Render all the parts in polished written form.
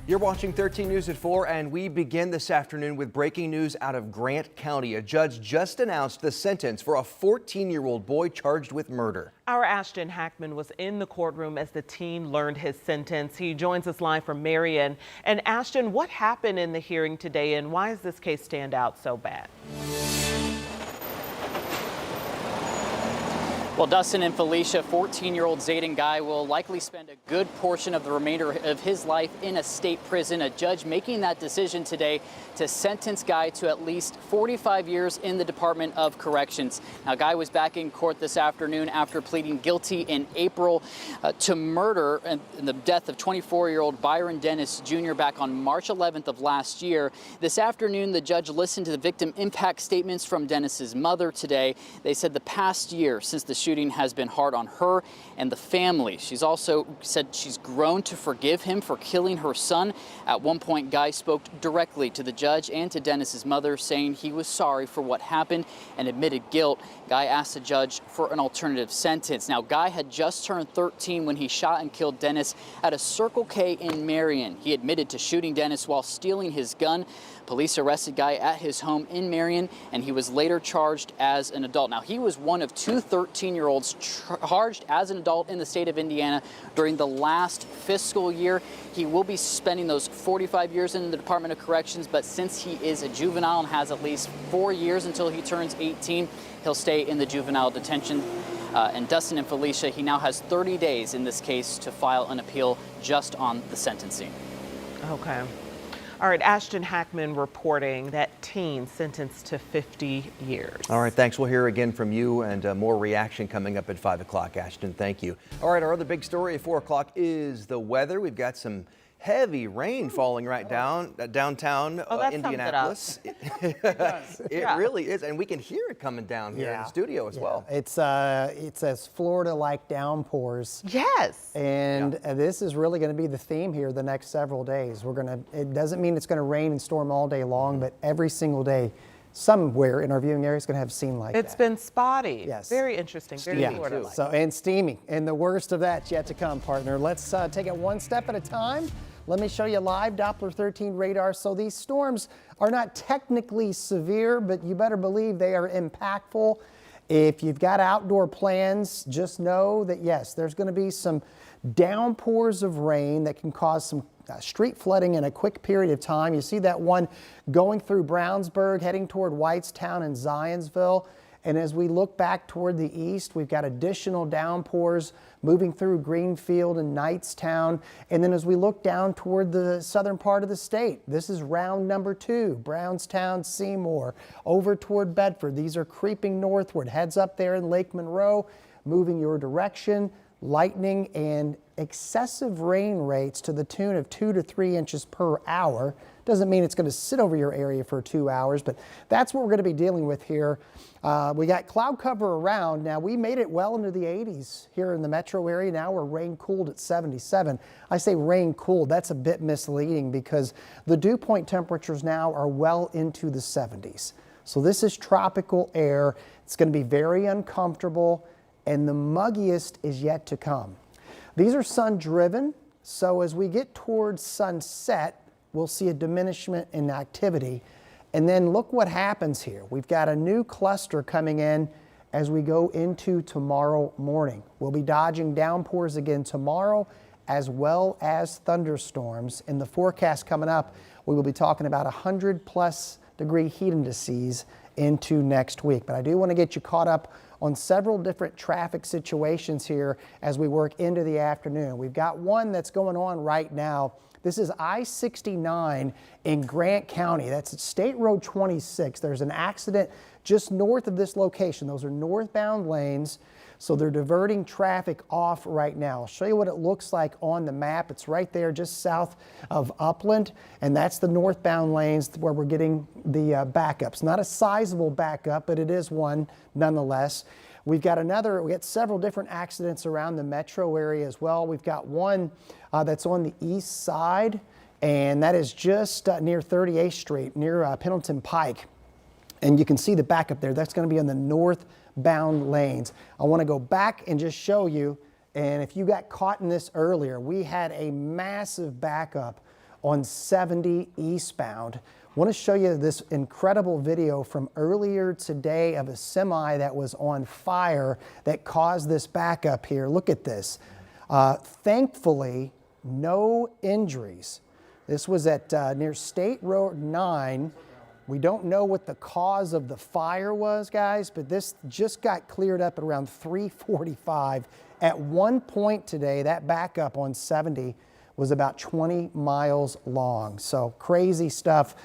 You're watching 13 News at 4, and we begin this afternoon with breaking news out of Grant County. A judge just announced the sentence for a 14-year-old boy charged with murder. Our Ashton Hackman was in the courtroom as the teen learned his sentence. He joins us live from Marion. And Ashton, what happened in the hearing today, and why does this case stand out so bad? Well, Dustin and Felicia, 14-year-old Zayden Guy will likely spend a good portion of the remainder of his life in a state prison. A judge making that decision today to sentence Guy to at least 45 years in the Department of Corrections. Now, Guy was back in court this afternoon after pleading guilty in April to murder and the death of 24-year-old Byron Dennis Jr. back on March 11th of last year. This afternoon, the judge listened to the victim impact statements from Dennis's mother today. They said the past year since the shooting has been hard on her and the family. She's also said she's grown to forgive him for killing her son. At one point, Guy spoke directly to the judge and to Dennis's mother, saying he was sorry for what happened and admitted guilt. Guy asked the judge for an alternative sentence. Now, Guy had just turned 13 when he shot and killed Dennis at a Circle K in Marion. He admitted to shooting Dennis while stealing his gun. Police arrested Guy at his home in Marion, and he was later charged as an adult. Now, he was one of two 13-year-olds charged as an adult in the state of Indiana during the last fiscal year. He will be spending those 45 years in the Department of Corrections, but since he is a juvenile and has at least 4 years until he turns 18, he'll stay in the juvenile detention. And Dustin and Felicia, he now has 30 days in this case to file an appeal just on the sentencing. Okay. All right, Ashton Hackman reporting that teen sentenced to 50 years. All right, thanks. We'll hear again from you, and more reaction coming up at 5 o'clock, Ashton. Thank you. All right, our other big story at 4 o'clock is the weather. We've got some heavy rain falling right downtown Indianapolis. It really is, and we can hear it coming down here in the studio as well. It says Florida-like downpours. Yes. And this is really going to be the theme here the next several days. It doesn't mean it's going to rain and storm all day long, but every single day, somewhere in our viewing area is going to have a scene like that. It's been spotty. Yes. Very interesting. Very Florida-like. And steamy. And the worst of that's yet to come, partner. Let's take it one step at a time. Let me show you live Doppler 13 radar. So these storms are not technically severe, but you better believe they are impactful. If you've got outdoor plans, just know that, yes, there's going to be some downpours of rain that can cause some street flooding in a quick period of time. You see that one going through Brownsburg, heading toward Whitestown and Zionsville. And as we look back toward the east, we've got additional downpours moving through Greenfield and Knightstown. And then as we look down toward the southern part of the state, this is round number 2, Brownstown, Seymour, over toward Bedford. These are creeping northward. Heads up there in Lake Monroe, moving your direction. Lightning and excessive rain rates to the tune of 2 to 3 inches per hour. Doesn't mean it's going to sit over your area for 2 hours, but that's what we're going to be dealing with here. We got cloud cover around. Now, we made it well into the 80s here in the metro area. Now we're rain cooled at 77. I say rain cooled. That's a bit misleading because the dew point temperatures now are well into the 70s. So this is tropical air. It's going to be very uncomfortable, and the muggiest is yet to come. These are sun driven, so as we get towards sunset, we'll see a diminishment in activity. And then look what happens here. We've got a new cluster coming in as we go into tomorrow morning. We'll be dodging downpours again tomorrow, as well as thunderstorms. In the forecast coming up, we will be talking about 100+ degree heat indices into next week. But I do want to get you caught up on several different traffic situations here as we work into the afternoon. We've got one that's going on right now. This is I-69 in Grant County. That's at State Road 26. There's an accident just north of this location. Those are northbound lanes, so they're diverting traffic off right now. I'll show you what it looks like on the map. It's right there just south of Upland, and that's the northbound lanes where we're getting the backups. Not a sizable backup, but it is one nonetheless. We got several different accidents around the metro area as well. We've got one that's on the east side, and that is just near 38th Street, near Pendleton Pike. And you can see the backup there. That's going to be on the northbound lanes. I want to go back and just show you, and if you got caught in this earlier, we had a massive backup on 70 eastbound. Want to show you this incredible video from earlier today of a semi that was on fire that caused this backup here. Look at this. Thankfully, no injuries. This was at near State Road 9. We don't know what the cause of the fire was, guys, but this just got cleared up at around 3:45. At one point today, that backup on 70 was about 20 miles long. So crazy stuff.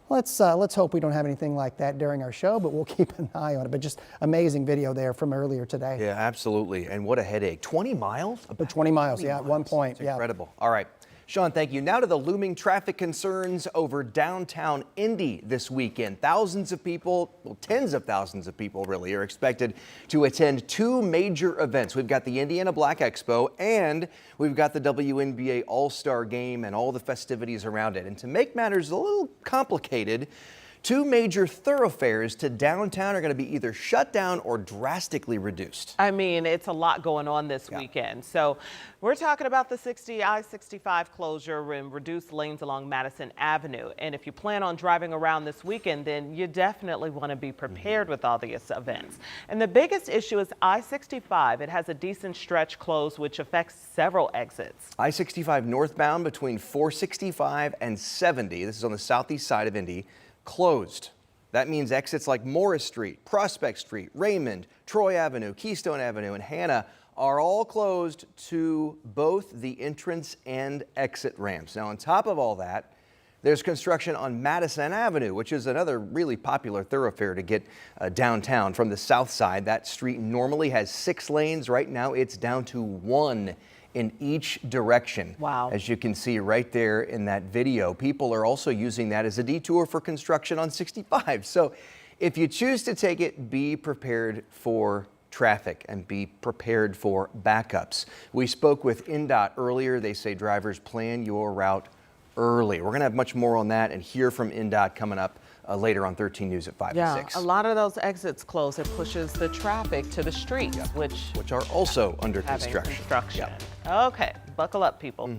Let's hope we don't have anything like that during our show, but we'll keep an eye on it. But just amazing video there from earlier today. Yeah, absolutely. And what a headache. 20 miles? But 20 miles, yeah, at one point. It's incredible. All right. Sean, thank you. Now to the looming traffic concerns over downtown Indy this weekend. Thousands of people, well, tens of thousands of people really, are expected to attend two major events. We've got the Indiana Black Expo and we've got the WNBA All-Star Game and all the festivities around it. And to make matters a little complicated, two major thoroughfares to downtown are going to be either shut down or drastically reduced. I mean, it's a lot going on this weekend. So we're talking about the I-65 closure and reduced lanes along Madison Avenue. And if you plan on driving around this weekend, then you definitely want to be prepared with all these events. And the biggest issue is I-65. It has a decent stretch closed, which affects several exits. I-65 northbound between 465 and 70. This is on the southeast side of Indy. Closed. That means exits like Morris Street, Prospect Street, Raymond, Troy Avenue, Keystone Avenue, and Hannah are all closed to both the entrance and exit ramps. Now, on top of all that, there's construction on Madison Avenue, which is another really popular thoroughfare to get downtown from the south side. That street normally has 6 lanes. Right now, it's down to 1 in each direction. Wow. As you can see right there in that video, people are also using that as a detour for construction on 65. So if you choose to take it, be prepared for traffic and be prepared for backups. We spoke with INDOT earlier. They say drivers plan your route early. We're going to have much more on that and hear from INDOT coming up later on 13 News at 5 and 6. A lot of those exits close. It pushes the traffic to the streets, which are also under construction. Yep. Okay, buckle up, people.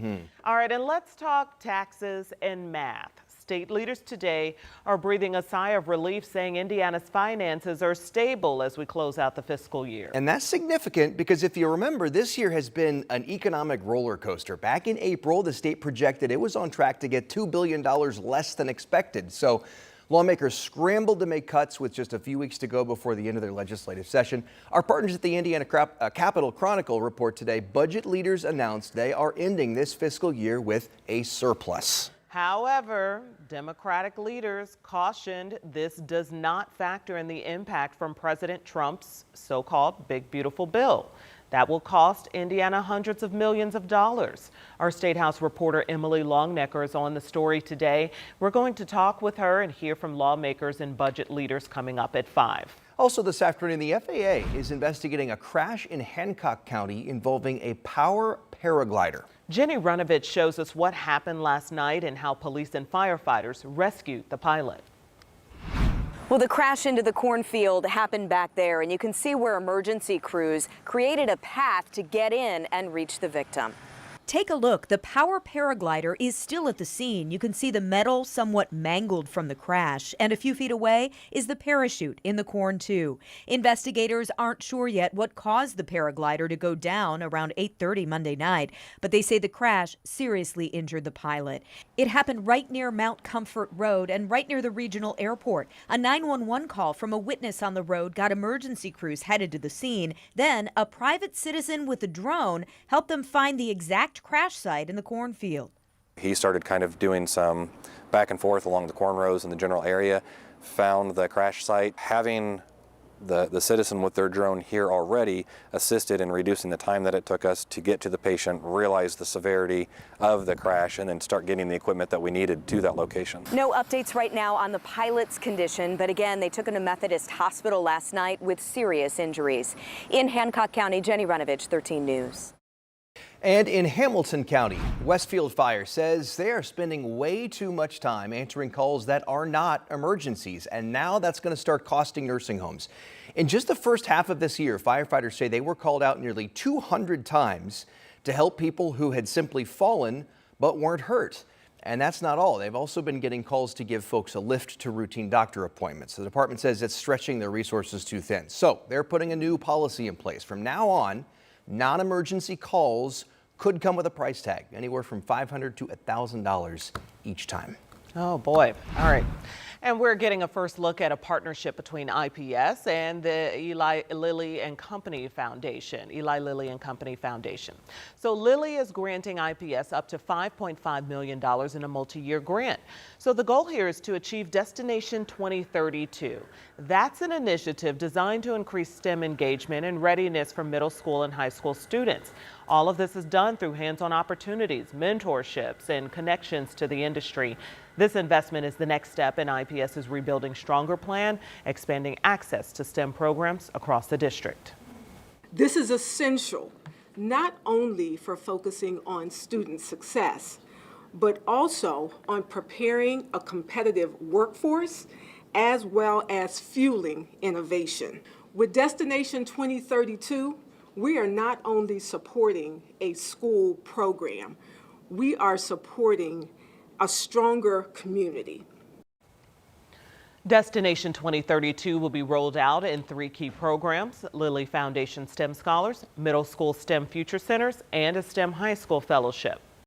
All right, and let's talk taxes and math. State leaders today are breathing a sigh of relief, saying Indiana's finances are stable as we close out the fiscal year. And that's significant because if you remember, this year has been an economic roller coaster. Back in April, the state projected it was on track to get $2 billion less than expected. So lawmakers scrambled to make cuts with just a few weeks to go before the end of their legislative session. Our partners at the Indiana Capital Chronicle report today, budget leaders announced they are ending this fiscal year with a surplus. However, Democratic leaders cautioned this does not factor in the impact from President Trump's so-called Big Beautiful Bill. That will cost Indiana hundreds of millions of dollars. Our State House reporter Emily Longnecker is on the story today. We're going to talk with her and hear from lawmakers and budget leaders coming up at 5. Also this afternoon, the FAA is investigating a crash in Hancock County involving a power paraglider. Jenny Runovich shows us what happened last night and how police and firefighters rescued the pilot. Well, the crash into the cornfield happened back there, and you can see where emergency crews created a path to get in and reach the victim. Take a look. The power paraglider is still at the scene. You can see the metal somewhat mangled from the crash. And a few feet away is the parachute in the corn, too. Investigators aren't sure yet what caused the paraglider to go down around 8:30 Monday night, but they say the crash seriously injured the pilot. It happened right near Mount Comfort Road and right near the regional airport. A 911 call from a witness on the road got emergency crews headed to the scene. Then a private citizen with a drone helped them find the exact crash site in the cornfield. He started kind of doing some back and forth along the corn rows in the general area, found the crash site. Having the citizen with their drone here already assisted in reducing the time that it took us to get to the patient, realize the severity of the crash, and then start getting the equipment that we needed to that location. No updates right now on the pilot's condition, but again, they took him to Methodist Hospital last night with serious injuries. In Hancock County, Jenny Runovich, 13 News. And in Hamilton County, Westfield Fire says they are spending way too much time answering calls that are not emergencies, and now that's going to start costing nursing homes. In just the first half of this year, firefighters say they were called out nearly 200 times to help people who had simply fallen but weren't hurt. And that's not all. They've also been getting calls to give folks a lift to routine doctor appointments. The department says it's stretching their resources too thin. So they're putting a new policy in place. From now on, non-emergency calls could come with a price tag, anywhere from $500 to $1,000 each time. Oh boy. All right. And we're getting a first look at a partnership between IPS and the Eli Lilly and Company Foundation. Eli Lilly and Company Foundation. So Lilly is granting IPS up to $5.5 million in a multi-year grant. So the goal here is to achieve Destination 2032. That's an initiative designed to increase STEM engagement and readiness for middle school and high school students. All of this is done through hands-on opportunities, mentorships, and connections to the industry. This investment is the next step in IPS's Rebuilding Stronger plan, expanding access to STEM programs across the district. This is essential, not only for focusing on student success, but also on preparing a competitive workforce as well as fueling innovation. With Destination 2032, we are not only supporting a school program, we are supporting a stronger community. Destination 2032 will be rolled out in 3 key programs: Lilly Foundation STEM Scholars, Middle School STEM Future Centers, and a STEM High School Fellowship.